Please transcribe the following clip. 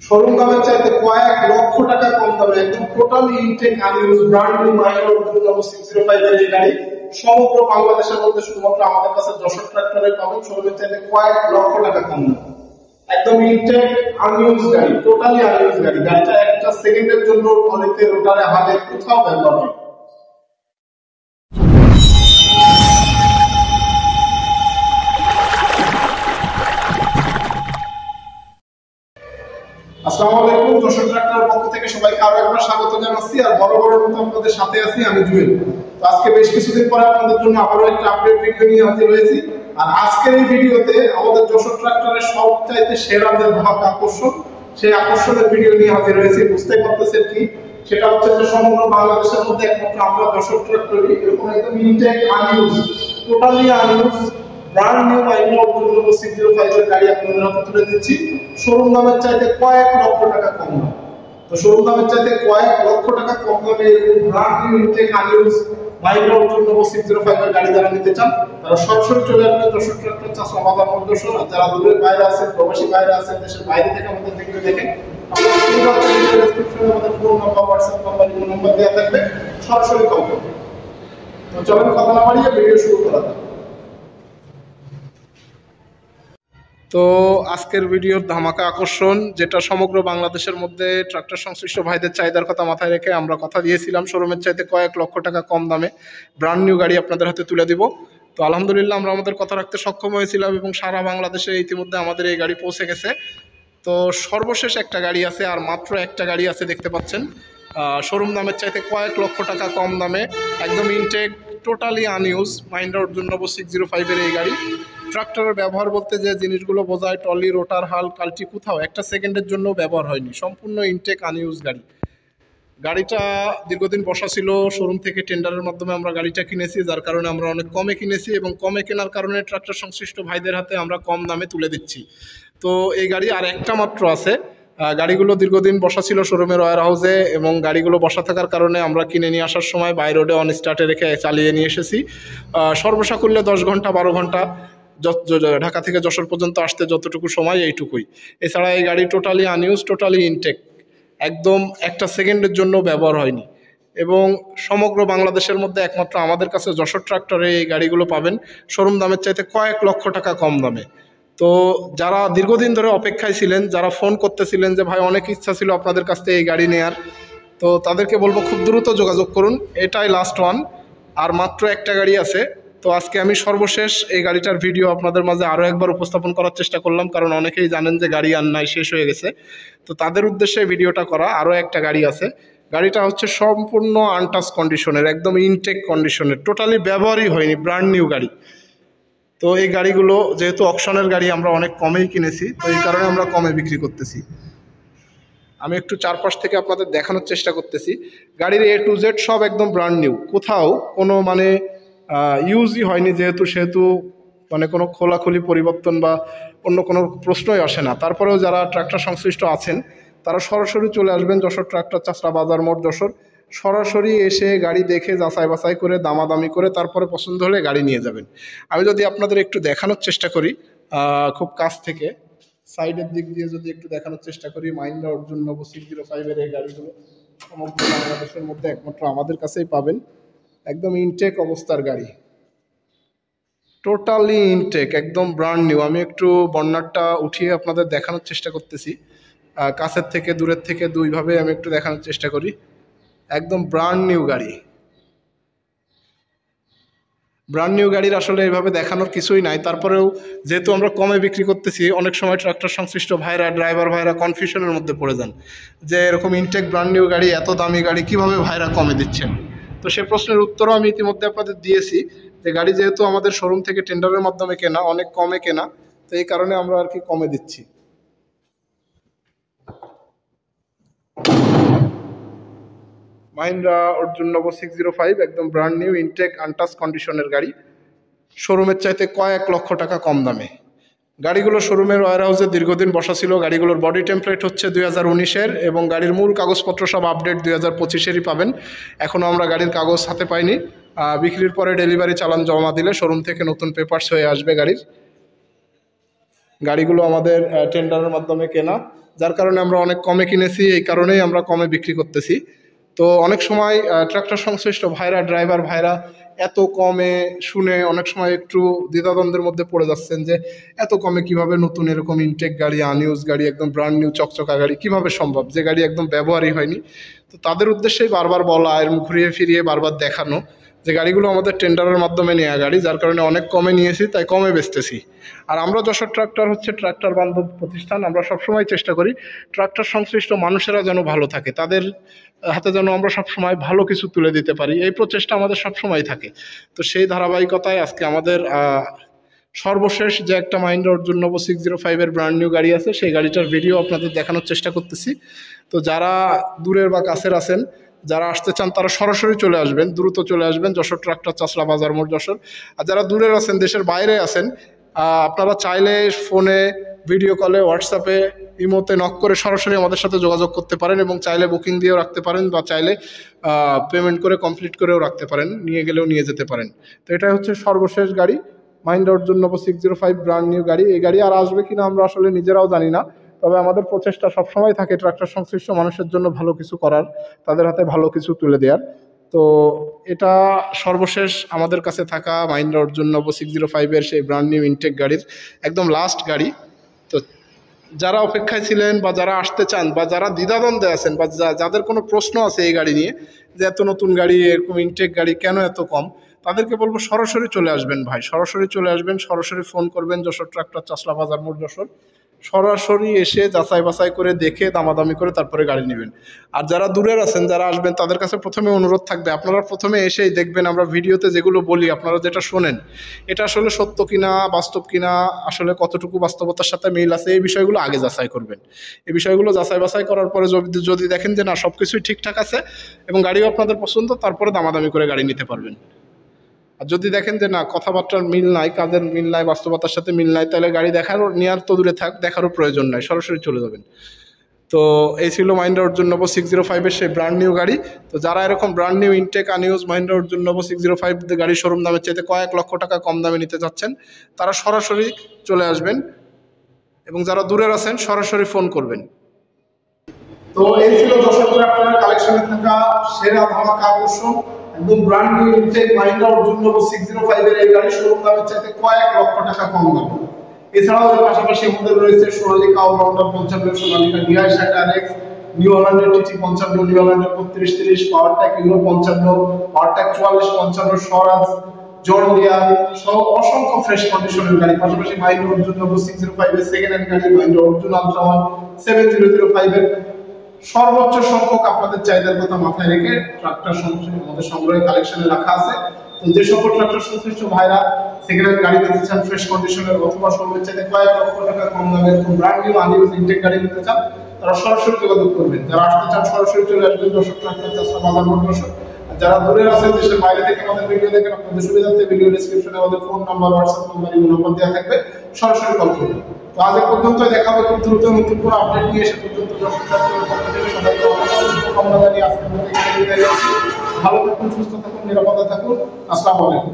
Showroom দামের চাইতে কয়েক লক্ষ টাকা কম দামে একদম totally intact unused brand new micro 605 এর এই গাড়ি সমগ্র বাংলাদেশের মধ্যে শুধুমাত্র আমাদের কাছে যশোর ট্রাক্টরে পাবেন। শোরুমের চাইতে কয়েক লক্ষ টাকা কম দামে একদম ইনটেক আনইউজ গাড়ি, টোটালি আনইউজ গাড়ি। গাড়িটা একটা সেকেন্ডের জন্য টলিতে রোটারে হাতে কোথাও ব্যবহার হয়। আসসালামু আলাইকুম, যশোর ট্রাক্টরের পক্ষ থেকে সবাইকে আরো একবার স্বাগত জানাচ্ছি। আর বড় মতো আপনাদের সাথে আছি আমি জুয়েল। তো আজকে বেশ কিছুদিন পরে আপনাদের জন্য আবারও একটা আপডেট ভিডিও নিয়ে হাজির হয়েছি। আর আজকের এই ভিডিওতে আমাদের যশোর ট্রাক্টরের সবচাইতে সেরা যে ধাপ আকর্ষণ, সেই আকর্ষণের ভিডিও নিয়ে হাজির হয়েছি। বুঝতে পারতেছেন কি, সেটা হচ্ছে যে সমগ্র বাংলাদেশের মধ্যে একমাত্র আমরা যশোর ট্রাক্টরই এরকম একদম intact unused, totally unused brand new micro 605 এর গাড়ি আপনাদের হাতে তুলে দিচ্ছি শোরুম দামের চাইতে কয়েক লক্ষ টাকা কম দামে। তো শোরুম দামের চাইতে কয়েক লক্ষ টাকা কম দামে এরকম brand new intact unused micro 605 এর গাড়ি যারা নিতে চান তারা সরাসরি চলে আসবেন যশোর ট্রাক্টর চাষা বাজার মোড় যশোর। আর যারা দূরের বাইরে আছেন, প্রবাসী বাইরে আছেন, দেশের বাইরে থেকে আমাদের ভিডিও দেখেন, আপনারা ডেসক্রিপশনে আমাদের phone number, WhatsApp number, email number দেওয়া থাকবে, সরাসরি কল করবেন। তো চলেন কথা না বাড়িয়ে ভিডিও শুরু করা যাক। তো আজকের ভিডিওর ধামাকা আকর্ষণ, যেটা সমগ্র বাংলাদেশের মধ্যে ট্রাক্টর সংশ্লিষ্ট ভাইদের চাহিদার কথা মাথায় রেখে আমরা কথা দিয়েছিলাম শোরুমের চাইতে কয়েক লক্ষ টাকা কম দামে ব্র্যান্ড নিউ গাড়ি আপনাদের হাতে তুলে দিব। তো আলহামদুলিল্লাহ আমরা আমাদের কথা রাখতে সক্ষম হয়েছিলাম এবং সারা বাংলাদেশে ইতিমধ্যে আমাদের এই গাড়ি পৌঁছে গেছে। তো সর্বশেষ একটা গাড়ি আছে, আর মাত্র একটা গাড়ি আছে, দেখতে পাচ্ছেন শোরুম দামের চাইতে কয়েক লক্ষ টাকা কম দামে একদম intact totally unused Mahindra Arjun Novo 605 এর এই গাড়ি। ট্রাক্টরের ব্যবহার বলতে যে জিনিসগুলো বোঝায়, টলি, রোটার, হাল, কাল্টি কোথাও একটা সেকেন্ডের জন্য ব্যবহার হয়নি, সম্পূর্ণ ইনটেক আনইউজ গাড়ি। গাড়িটা দীর্ঘদিন বসা ছিল, শোরুম থেকে টেন্ডারের মাধ্যমে আমরা গাড়িটা কিনেছি, যার কারণে আমরা অনেক কমে কিনেছি এবং কমে কেনার কারণে ট্রাক্টর সংশ্লিষ্ট ভাইদের হাতে আমরা কম দামে তুলে দিচ্ছি। তো এই গাড়ি আর একটা মাত্র আছে। গাড়িগুলো দীর্ঘদিন বসা ছিল শোরুমের ওয়্যার হাউসে এবং গাড়িগুলো বসা থাকার কারণে আমরা কিনে নিয়ে আসার সময় বাই রোডে অন স্টার্টে রেখে চালিয়ে নিয়ে এসেছি। সর্বসাকুল্যে 10 ঘন্টা 12 ঘন্টা ঢাকা থেকে যশোর পর্যন্ত আসতে যতটুকু সময় এইটুকুই। এছাড়া এই গাড়ি টোটালি আনইউজ, টোটালি ইনটেক, একদম একটা সেকেন্ডের জন্য ব্যবহার হয়নি এবং সমগ্র বাংলাদেশের মধ্যে একমাত্র আমাদের কাছে যশোর ট্রাক্টরে এই গাড়িগুলো পাবেন শোরুম দামের চাইতে কয়েক লক্ষ টাকা কম দামে। তো যারা দীর্ঘদিন ধরে অপেক্ষায় ছিলেন, যারা ফোন করতেছিলেন যে ভাই অনেক ইচ্ছা ছিল আপনাদের কাছ থেকে এই গাড়ি নেয়ার, তো তাদেরকে বলবো খুব দ্রুত যোগাযোগ করুন, এটাই লাস্ট ওয়ান, আর মাত্র একটা গাড়ি আছে। তো আজকে আমি সর্বশেষ এই গাড়িটার ভিডিও আপনাদের মাঝে আরও একবার উপস্থাপন করার চেষ্টা করলাম, কারণ অনেকেই জানেন যে গাড়ি আর নাই, শেষ হয়ে গেছে। তো তাদের উদ্দেশ্যে ভিডিওটা করা। আরও একটা গাড়ি আছে, গাড়িটা হচ্ছে সম্পূর্ণ আনটাচ কন্ডিশনের, একদম ইনটেক কন্ডিশনের, টোটালি ব্যবহারই হয়নি, ব্র্যান্ড নিউ গাড়ি। তো এই গাড়িগুলো যেহেতু অকশনের গাড়ি আমরা অনেক কমেই কিনেছি, তো এই কারণে আমরা কমে বিক্রি করতেছি। আমি একটু চারপাশ থেকে আপনাদের দেখানোর চেষ্টা করতেছি। গাড়ির A to Z সব একদম ব্র্যান্ড নিউ, কোথাও কোনো ইউজই হয়নি, সেহেতু কোনো খোলাখুলি পরিবর্তন বা অন্য কোনো প্রশ্নই আসে না। তারপরেও যারা ট্রাক্টর সংশ্লিষ্ট আছেন তারা সরাসরি চলে আসবেন যশোর ট্রাক্টর চাষরা বাজার মোড় যশোর। সরাসরি এসে গাড়ি দেখে যাচাই বাছাই করে দামাদামি করে তারপরে পছন্দ হলে গাড়ি নিয়ে যাবেন। আমি যদি আপনাদের একটু দেখানোর চেষ্টা করি খুব কাছ থেকে, সাইডের দিক দিয়ে যদি একটু দেখানোর চেষ্টা করি, মাহিন্দ্রা অর্জুন নবো 605 এর এই গাড়িগুলো সমগ্র বাংলাদেশের মধ্যে একমাত্র আমাদের কাছেই পাবেন। একদম ইনটেক অবস্থার গাড়ি, টোটালি ইনটেক, একদম ব্র্যান্ড নিউ। আমি একটু বর্নারটা উঠিয়ে আপনাদের দেখানোর চেষ্টা করতেছি, কাছের থেকে দূরের থেকে দুইভাবে আমি একটু দেখানোর চেষ্টা করি। একদম ব্র্যান্ড নিউ গাড়ি। ব্র্যান্ড নিউ গাড়ির আসলে এইভাবে দেখানোর কিছুই নাই, তারপরেও যেহেতু আমরা কমে বিক্রি করতেছি, অনেক সময় ট্রাক্টর সংশ্লিষ্ট ভাইরা, ড্রাইভার ভাইরা কনফিউশনের মধ্যে পড়ে যান যে এরকম ইনটেক ব্র্যান্ড নিউ গাড়ি, এত দামি গাড়ি কিভাবে ভাইরা কমে দিচ্ছেন। তো সে প্রশ্নের উত্তরও আমি ইতিমধ্যে আপনাদের দিয়েছি যে গাড়ি যেহেতু আমাদের শোরুম থেকে টেন্ডারের মাধ্যমে কেনা, অনেক কমে কেনা, তো এই কারণে আমরা আর কি কমে দিচ্ছি। মাহিন্দ্রা অর্জুন নবো 605 একদম ব্র্যান্ড নিউ ইনটেক আনটাচ কন্ডিশনের গাড়ি, শোরুমের চাইতে কয়েক লক্ষ টাকা কম দামে। গাড়িগুলো শোরুমের ওয়্যার হাউসে দীর্ঘদিন বসা ছিল। গাড়িগুলোর বডি টেমপ্লেট হচ্ছে 2019-এর এবং গাড়ির মূল কাগজপত্র সব আপডেট 2025-এরই পাবেন। এখনও আমরা গাড়ির কাগজ হাতে পাইনি। বিক্রির পরে ডেলিভারি চালান জমা দিলে শোরুম থেকে নতুন পেপারস হয়ে আসবে গাড়ির। গাড়িগুলো আমাদের টেন্ডারের মাধ্যমে কেনা, যার কারণে আমরা অনেক কমে কিনেছি, এই কারণেই আমরা কমে বিক্রি করতেছি। তো অনেক সময় ট্রাক্টর সংশ্লিষ্ট ভাইরা, ড্রাইভার ভাইরা এত কমে শুনে অনেক সময় একটু দ্বিধাদ্বন্দ্বের মধ্যে পড়ে যাচ্ছেন যে এত কমে কিভাবে নতুন এরকম ইনটেক গাড়ি, আনইউজ গাড়ি, একদম ব্র্যান্ড নিউ চকচকা গাড়ি কিভাবে সম্ভব, যে গাড়ি একদম ব্যবহারই হয়নি। তো তাদের উদ্দেশ্যেই বারবার বলা, এর ঘুরিয়ে ফিরিয়ে বারবার দেখানো যে গাড়িগুলো আমাদের টেন্ডারের মাধ্যমে নেওয়া গাড়ি, যার কারণে অনেক কমে নিয়েছি, তাই কমে বেচতেছি। আর আমরা যশোর ট্রাক্টর হচ্ছে ট্রাক্টর বান্ধব প্রতিষ্ঠান। আমরা সবসময় চেষ্টা করি ট্রাক্টর সংশ্লিষ্ট মানুষেরা যেন ভালো থাকে, তাদের হাতে যেন আমরা সবসময় ভালো কিছু তুলে দিতে পারি, এই প্রচেষ্টা আমাদের সবসময় থাকে। তো সেই ধারাবাহিকতায় আজকে আমাদের সর্বশেষ যে একটা মাহিন্দ্রা অর্জুন নবো 605 এর ব্র্যান্ড নিউ গাড়ি আছে, সেই গাড়িটার ভিডিও আপনাদের দেখানোর চেষ্টা করতেছি। তো যারা দূরের বা কাছের আছেন, যারা আসতে চান তারা সরাসরি চলে আসবেন, দ্রুত চলে আসবেন যশোর ট্রাক্টর, চাচলা বাজার মোড়, যশোর। আর যারা দূরের আছেন, দেশের বাইরে আছেন, আপনারা চাইলে ফোনে, ভিডিও কলে, হোয়াটসঅ্যাপে, ইমোতে নক করে সরাসরি আমাদের সাথে যোগাযোগ করতে পারেন এবং চাইলে বুকিং দিয়েও রাখতে পারেন বা চাইলে পেমেন্ট করে কমপ্লিট করেও রাখতে পারেন, নিয়ে গেলেও নিয়ে যেতে পারেন। তো এটা হচ্ছে সর্বশেষ গাড়ি, Mahindra Arjun Novo 605 brand new গাড়ি। এই গাড়ি আর আসবে কিনা আমরা আসলে নিজেরাও জানি না, তবে আমাদের প্রচেষ্টা সবসময় থাকে ট্রাক্টর সংশ্লিষ্ট মানুষের জন্য ভালো কিছু করার, তাদের হাতে ভালো কিছু তুলে দেওয়ার। তো এটা সর্বশেষ আমাদের কাছে থাকা মাহিন্দ্রা অর্জুন নবো 605 এর সেই ব্র্যান্ড নিউ ইনটেক গাড়ির একদম লাস্ট গাড়ি। তো যারা অপেক্ষায় ছিলেন বা যারা আসতে চান বা যারা দ্বিধাদ্বন্দ্বে আছেন বা যাদের কোনো প্রশ্ন আছে এই গাড়ি নিয়ে, যে এত নতুন গাড়ি, এরকম ইনটেক গাড়ি কেন এত কম, তাদেরকে বলবো সরাসরি চলে আসবেন ভাই, সরাসরি চলে আসবেন, সরাসরি ফোন করবেন যশোর ট্রাক্টর, চাচলা বাজার মোড়, যশোর। সরাসরি এসে যাচাই বাছাই করে দেখে দামাদামি করে তারপরে গাড়ি নেবেন। আর যারা দূরের আছেন, যারা আসবেন, তাদের কাছে প্রথমে অনুরোধ থাকবে আপনারা প্রথমে এসেই দেখবেন আমরা ভিডিওতে যেগুলো বলি, আপনারা যেটা শোনেন এটা আসলে সত্য কিনা, বাস্তব কিনা, আসলে কতটুকু বাস্তবতার সাথে মিল আছে, এই বিষয়গুলো আগে যাচাই করবেন। এই বিষয়গুলো যাচাই বাছাই করার পরে যদি দেখেন যে না সবকিছুই ঠিকঠাক আছে এবং গাড়িও আপনাদের পছন্দ, তারপরে দামাদামি করে গাড়ি নিতে পারবেন। আর যদি দেখেন যে না কথাবার্তার মিল নাই, কাজের মিল নাই, বাস্তবতার সাথে মিল নাই, তাহলে গাড়ি নেওয়ার তো দূরে থাক, দেখারও প্রয়োজন নাই, সরাসরি চলে যাবেন। তো এই ছিল মাহিন্দ্রা অর্জুন নবো 605 এর সেই ব্র্যান্ড নিউ গাড়ি। তো যারা এরকম brand new intact unused Mahindra Arjun Novo 605 গাড়ি শোরুম দামের চাইতে কয়েক লক্ষ টাকা কম দামে নিতে চাচ্ছেন, তারা সরাসরি চলে আসবেন এবং যারা দূরের আছেন সরাসরি ফোন করবেন। তো এই ছিল যশোর আপনার কালেকশনে থাকা সেরা ধামাকা আকর্ষণ, একদম brand new intact Mahindra Arjun Novo 605 এর এই গাড়ি শোরুম দামের চাইতে কয়েক লক্ষ টাকা কম দামে। এছাড়াও এর পাশাপাশি আমাদের রয়েছে Sonalika allrounder 55, Sonalika DI 60RX, New হল্যান্ডের টিটি 55, নিউ হল্যান্ডের 3230, Powertrac Euro 55, Powertrac 4455, Swaraj, John Deere সহ অসংখ্য ফ্রেশ কন্ডিশনের গাড়ি। পাশাপাশি মাহিন্দ্রা অর্জুন নবো 605 এর সেকেন্ড হ্যান্ড গাড়ি, মাহিন্দ্রা অর্জুন আলট্রা 1 7005 এর সর্বোচ্চ সংখ্যক আপনাদের চাহিদার কথা মাথায় রেখে ট্রাক্টর আমাদের সংগ্রহে কালেকশনে রাখা আছে। তো যে সকল ট্রাক্টর সংশ্লিষ্ট ভাইরা সেকেন্ড হ্যান্ড গাড়ি নিতে চান ফ্রেশ কন্ডিশনের অথবা শোরুমের চাইতে কয়েক লক্ষ টাকা কম দামে ব্র্যান্ড নিউ আনইউজ ইনটেক গাড়ি নিতে চান, তারা সরাসরি যোগাযোগ করবেন। যারা আসতে চান সরাসরি চলে আসবেন যশোর ট্রাক্টর, চাচলা বাজার মোড়, যশোর। আর যারা দূরের আছেন, দেশের বাইরে থেকে আমাদের ভিডিও দেখেন, আপনাদের সুবিধার্থে ভিডিও ডেসক্রিপশনে আমাদের phone number, WhatsApp number, email number দেওয়া থাকবে, সরাসরি কল করবেন। তো আজ পর্যন্ত দেখা হবে খুব দ্রুত নতুন কোনো আপডেট নিয়ে। সে পর্যন্ত যশোর ট্রাক্টরের পক্ষ থেকে সবাইকে অনেক ভালো থাকুন, সুস্থ থাকুন, নিরাপদে থাকুন। আসসালামু আলাইকুম।